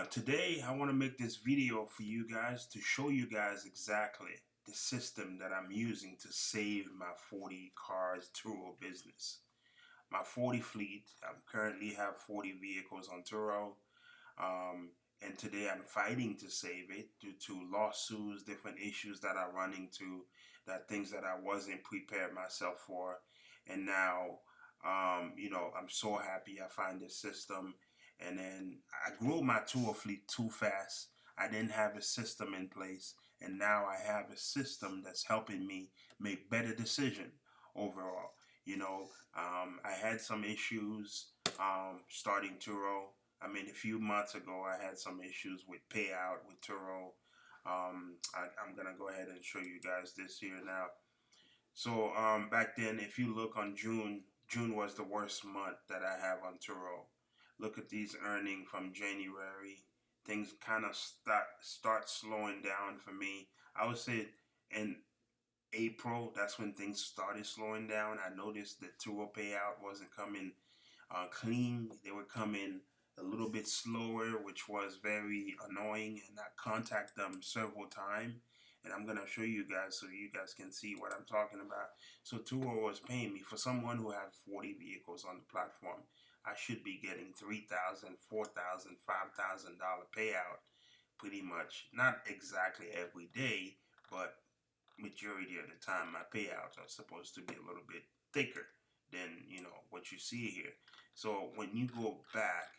Today, I want to make this video for you guys to show you guys exactly the system that I'm using to save my 40 cars Turo business. My 40 fleet, I currently have 40 vehicles on Turo. Um, and today I'm fighting to save it due to lawsuits, different issues that I run into, that things that I wasn't prepared myself for. And now, I'm so happy I find this system. And then I grew my tour fleet too fast. I didn't have a system in place. And now I have a system that's helping me make better decision overall. I had some issues starting Turo. A few months ago, I had some issues with payout with Turo. I'm gonna go ahead and show you guys this here now. So back then, if you look on June, June was the worst month that I have on Turo. Look at these earnings from January. Things kind of start slowing down for me. I would say in April, that's when things started slowing down. I noticed the Turo payout wasn't coming clean. They were coming a little bit slower, which was very annoying. And I contact them several times. And I'm going to show you guys so you guys can see what I'm talking about. So Turo was paying me for someone who had 40 vehicles on the platform. I should be getting $3,000, $4,000, $5,000 payout pretty much. Not exactly every day, but majority of the time my payouts are supposed to be a little bit thicker than what you see here. So when you go back,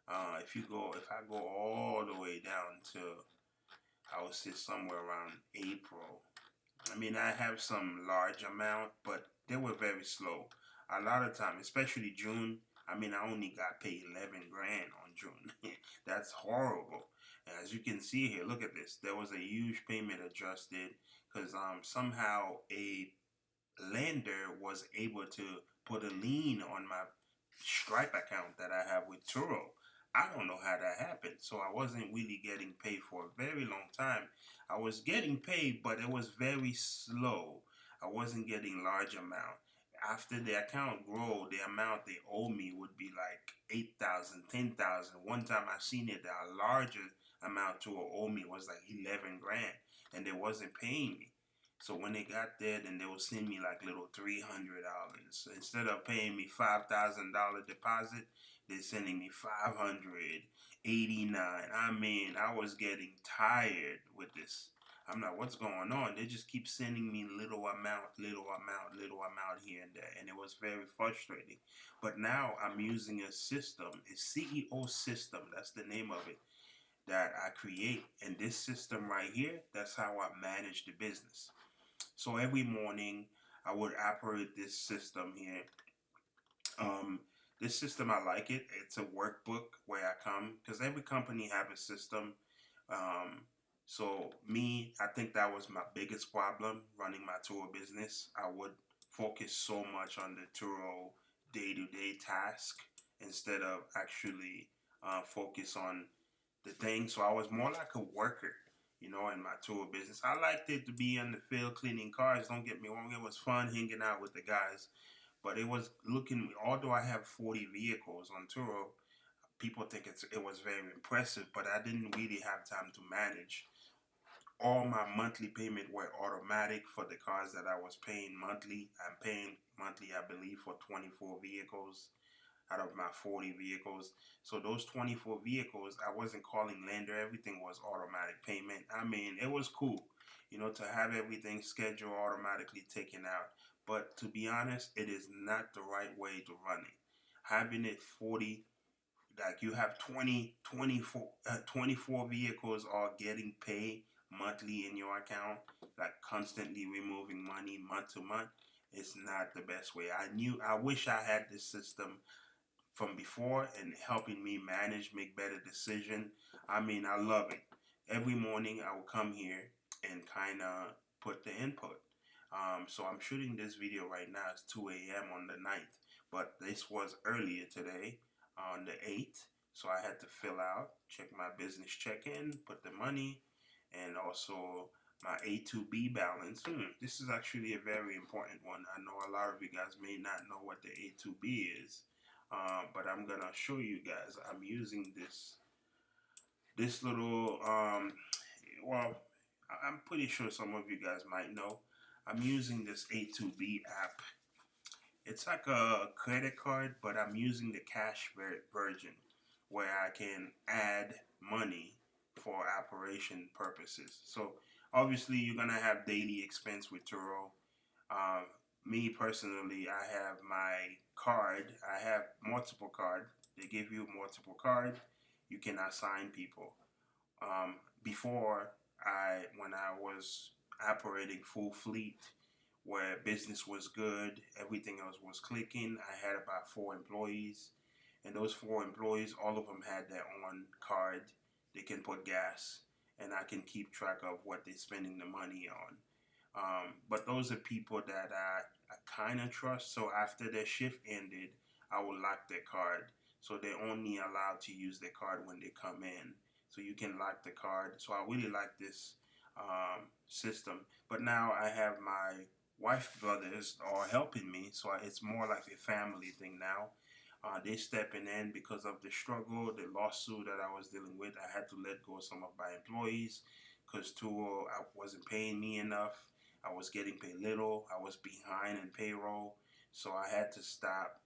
if I go all the way down to, I would say somewhere around April. I have some large amount, but they were very slow. A lot of time, especially June. I only got paid 11 grand on June. That's horrible. And as you can see here, look at this. There was a huge payment adjusted because somehow a lender was able to put a lien on my Stripe account that I have with Turo. I don't know how that happened. So I wasn't really getting paid for a very long time. I was getting paid, but it was very slow. I wasn't getting large amount. After the account grow, the amount they owe me would be like 8,000, 10,000. One time I seen it, the larger amount to owe me was like 11 grand, and they wasn't paying me. So when they got there, then they would send me like little $300. So instead of paying me $5,000 deposit, they're sending me 589. I was getting tired with this. I'm like, what's going on? They just keep sending me little amount, little amount, little amount here and there, and it was very frustrating. But now I'm using a system, a CEO system. That's the name of it that I create. And this system right here, that's how I manage the business. So every morning I would operate this system here. Um, this system, I like it. It's a workbook where I come because every company have a system. Um, so me, I think that was my biggest problem running my tour business. I would focus so much on the Turo day-to-day task instead of actually focus on the thing. So I was more like a worker, in my tour business. I liked it to be in the field cleaning cars. Don't get me wrong. It was fun hanging out with the guys. But it was although I have 40 vehicles on Turo, people think it was very impressive, but I didn't really have time to manage. All my monthly payment were automatic for the cars that I was paying monthly. I'm paying monthly, I believe, for 24 vehicles out of my 40 vehicles. So those 24 vehicles, I wasn't calling lender. Everything was automatic payment. It was cool, to have everything scheduled automatically taken out. But to be honest, it is not the right way to run it. Having it 40, like you have 24 vehicles are getting paid monthly in your account, like constantly removing money month to month. It's not the best way. I wish I had this system from before and helping me manage, make better decision. I love it. Every morning I will come here and kind of put the input. So I'm shooting this video right now. It's 2 a.m. on the 9th, but this was earlier today on the 8th. So I had to fill out, check my business check-in, put the money, and also my A2B balance. This is actually a very important one. I know a lot of you guys may not know what the A2B is, but I'm gonna show you guys. I'm using this This little, well, I'm pretty sure some of you guys might know. I'm using this A2B app. It's like a credit card, but I'm using the cash version where I can add money for operation purposes. So obviously, you're gonna have daily expense with Turo. Um, Me personally, I have my card. I have multiple card. They give you multiple card. You can assign people. Before when I was operating full fleet, where business was good, everything else was clicking. I had about 4 employees, and those 4 employees, all of them had their own card. They can put gas, and I can keep track of what they're spending the money on. But those are people that I kind of trust. So after their shift ended, I will lock their card. So they're only allowed to use their card when they come in. So you can lock the card. So I really like this system. But now I have my wife brothers are helping me. So it's more like a family thing now. They stepping in because of the struggle, the lawsuit that I was dealing with. I had to let go of some of my employees because Turo wasn't paying me enough. I was getting paid little. I was behind in payroll, so I had to stop,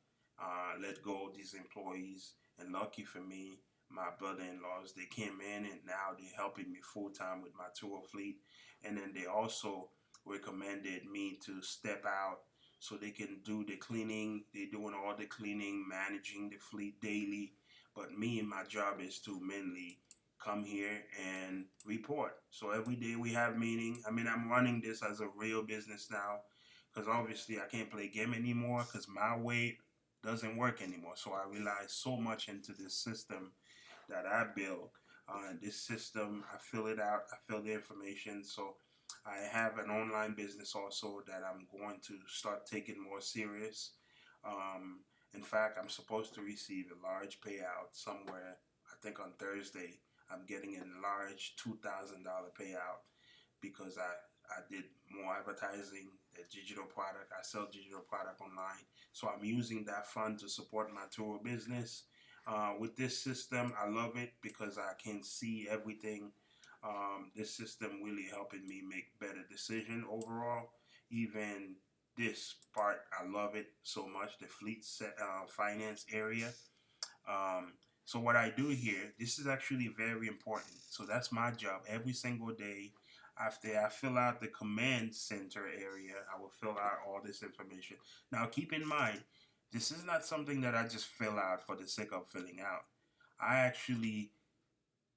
let go of these employees. And lucky for me, my brother-in-laws they came in and now they're helping me full time with my Turo fleet. And then they also recommended me to step out so they can do the cleaning. They're doing all the cleaning, managing the fleet daily. But me, my job is to mainly come here and report. So every day we have meeting. I mean, I'm running this as a real business now because obviously I can't play game anymore because my way doesn't work anymore. So I rely so much into this system that I build. This system, I fill it out, I fill the information. So I have an online business also that I'm going to start taking more serious. Um, in fact, I'm supposed to receive a large payout somewhere, I think on Thursday. I'm getting a large $2,000 payout because I did more advertising, a digital product. I sell digital product online. So I'm using that fund to support my tour business. With this system, I love it because I can see everything. This system really helping me make better decision overall. Even this part, I love it so much. The finance area. Um, so what I do here, this is actually very important. So that's my job every single day. After I fill out the command center area, I will fill out all this information. Now keep in mind, this is not something that I just fill out for the sake of filling out. I actually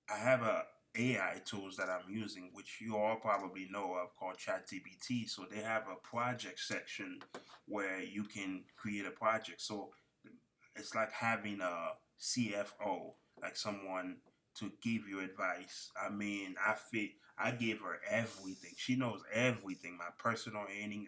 I have a AI tools that I'm using, which you all probably know of, called ChatGPT. So they have a project section where you can create a project. So it's like having a CFO, like someone to give you advice. I mean, I gave her everything. She knows everything, my personal earning,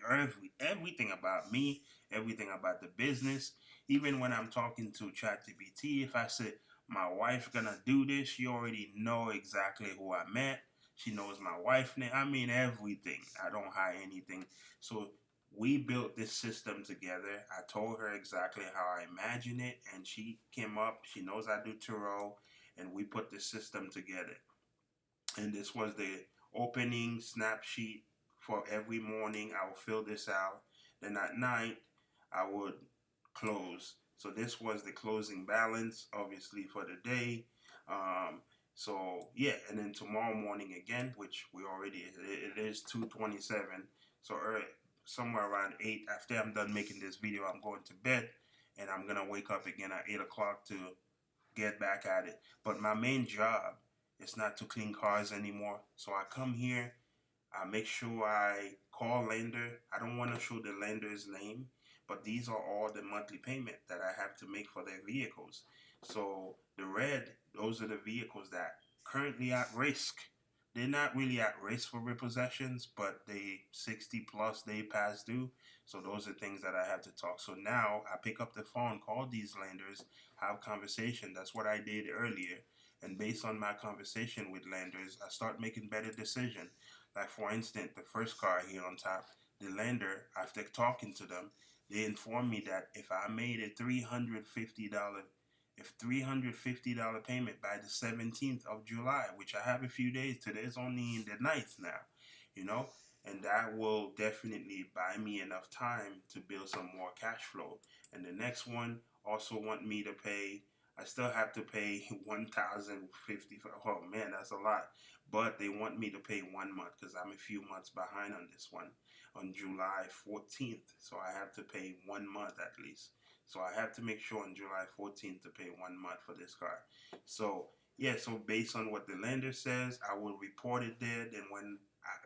everything about me, everything about the business. Even when I'm talking to ChatGPT, if I said my wife gonna do this, she already know exactly who I met. She knows my wife name. I mean everything. I don't hide anything. So we built this system together. I told her exactly how I imagine it, and she came up. She knows I do Turo, and we put the system together. And this was the opening snap sheet for every morning. I would fill this out. Then at night, I would close. So this was the closing balance, obviously, for the day. So yeah, and then tomorrow morning again, which we already it is 2:27. So somewhere around 8 after I'm done making this video, I'm going to bed, and I'm gonna wake up again at 8 o'clock to get back at it. But my main job is not to clean cars anymore. So I come here, I make sure I call lender. I don't want to show the lender's name, but these are all the monthly payment that I have to make for their vehicles. So the red, those are the vehicles that currently at risk. They're not really at risk for repossessions, but they 60 plus day past due. So those are things that I have to talk. So now I pick up the phone, call these lenders, have conversation. That's what I did earlier. And based on my conversation with lenders, I start making better decision. Like for instance, the first car here on top, the lender, after talking to them, they informed me that if I made a $350 if $350 payment by the 17th of July, which I have a few days. Today's only in the 9th now, you know, and that will definitely buy me enough time to build some more cash flow. And the next one also want me to pay. I still have to pay 1,050. Oh man, that's a lot. But they want me to pay 1 month because I'm a few months behind on this one, on July 14th. So I have to pay 1 month at least. So I have to make sure on July 14th to pay 1 month for this car. So yeah, so based on what the lender says, I will report it there. Then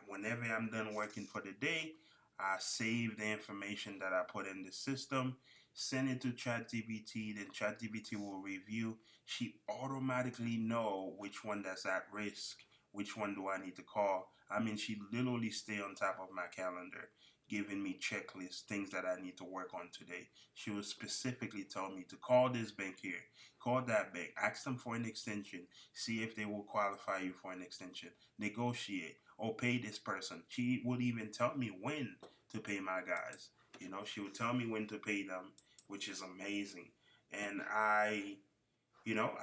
whenever I'm done working for the day, I save the information that I put in the system, send it to ChatGPT. Then ChatGPT will review. She automatically know which one that's at risk, which one do I need to call. I mean, she literally stay on top of my calendar, giving me checklists, things that I need to work on today. She will specifically tell me to call this bank here, call that bank, ask them for an extension, see if they will qualify you for an extension, negotiate, or pay this person. She would even tell me when to pay my guys. You know, she would tell me when to pay them, which is amazing. And I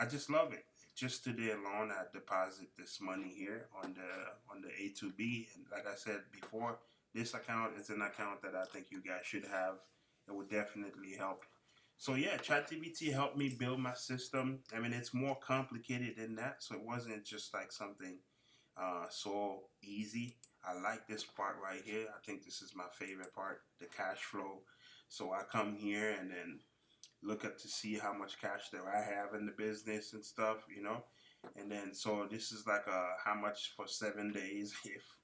just love it. Just today alone, I deposit this money here on the A2B, and like I said before, this account is an account that I think you guys should have. It would definitely help. So yeah, ChatGPT helped me build my system. I mean, it's more complicated than that, so it wasn't just like something so easy. I like this part right here. I think this is my favorite part, the cash flow. So I come here and then look up to see how much cash that I have in the business and stuff, And then so this is like how much for 7 days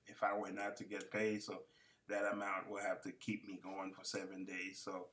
if I were not to get paid. So that amount will have to keep me going for 7 days. So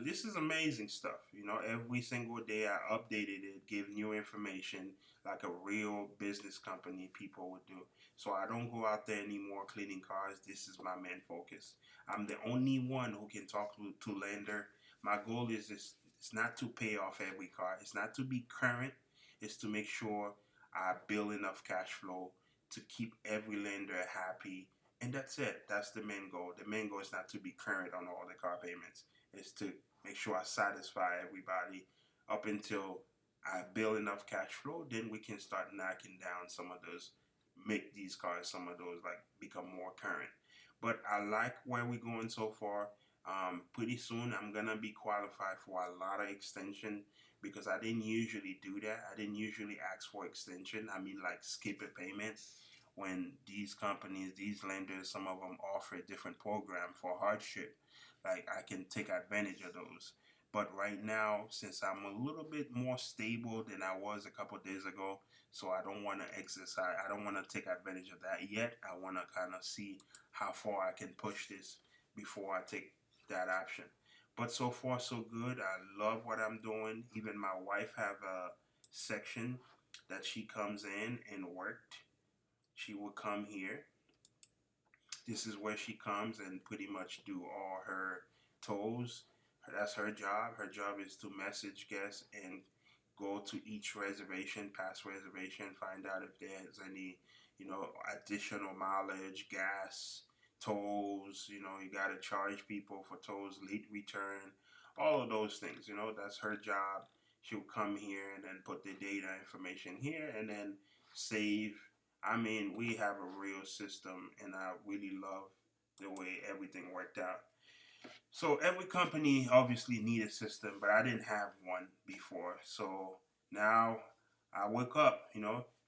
this is amazing stuff. Every single day I updated it, give new information like a real business company people would do. So I don't go out there anymore cleaning cars. This is my main focus. I'm the only one who can talk to lender. My goal is this. It's not to pay off every car. It's not to be current. It's to make sure I build enough cash flow to keep every lender happy. And that's it. That's the main goal. The main goal is not to be current on all the car payments. It's to make sure I satisfy everybody up until I build enough cash flow. Then we can start knocking down some of those, make these cars, some of those like become more current. But I like where we're going so far. Pretty soon I'm gonna be qualified for a lot of extension because I didn't usually do that. I didn't usually ask for extension. I mean, like skip a payment when these companies, these lenders, some of them offer a different program for hardship. Like I can take advantage of those. But right now, since I'm a little bit more stable than I was a couple of days ago, so I don't want to exercise. I don't want to take advantage of that yet. I want to kind of see how far I can push this before I take that option. But so far so good. I love what I'm doing. Even my wife have a section that she comes in and worked. She will come here. This is where she comes and pretty much do all her tows. That's her job. Her job is to message guests and go to each reservation, past reservation, find out if there's any, additional mileage, gas, tolls. You got to charge people for tolls, late return, all of those things. That's her job. She'll come here and then put the data information here and then save. I mean, we have a real system, and I really love the way everything worked out. So every company obviously need a system, but I didn't have one before. So now I wake up,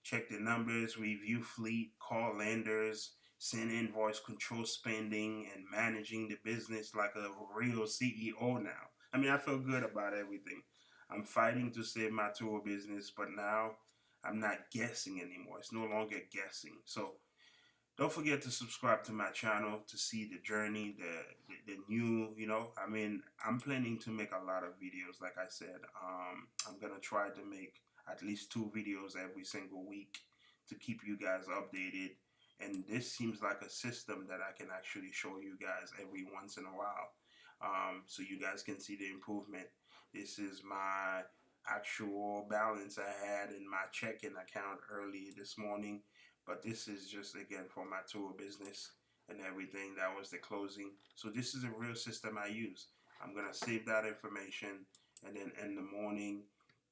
check the numbers, review fleet, call lenders, send invoice, control spending, and managing the business like a real CEO now. I mean, I feel good about everything. I'm fighting to save my tour business, but now I'm not guessing anymore. It's no longer guessing. So don't forget to subscribe to my channel to see the journey, the new, I mean, I'm planning to make a lot of videos. Like I said, I'm going to try to make at least 2 videos every single week to keep you guys updated. And this seems like a system that I can actually show you guys every once in a while, so you guys can see the improvement. This is my actual balance I had in my checking account early this morning. But this is just, again, for my tour business and everything. That was the closing. So this is a real system I use. I'm going to save that information, and then in the morning,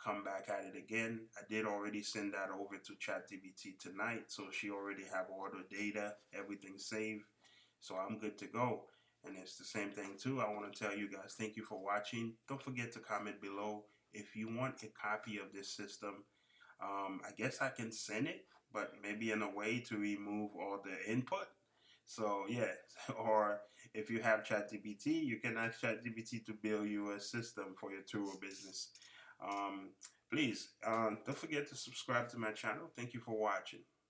come back at it again. I did already send that over to ChatGPT tonight, so she already have all the data, everything saved. So I'm good to go. And it's the same thing too. I want to tell you guys, thank you for watching. Don't forget to comment below if you want a copy of this system. I guess I can send it, but maybe in a way to remove all the input. So yeah, or if you have ChatGPT, you can ask ChatGPT to build you a system for your Turo business. Please don't forget to subscribe to my channel. Thank you for watching.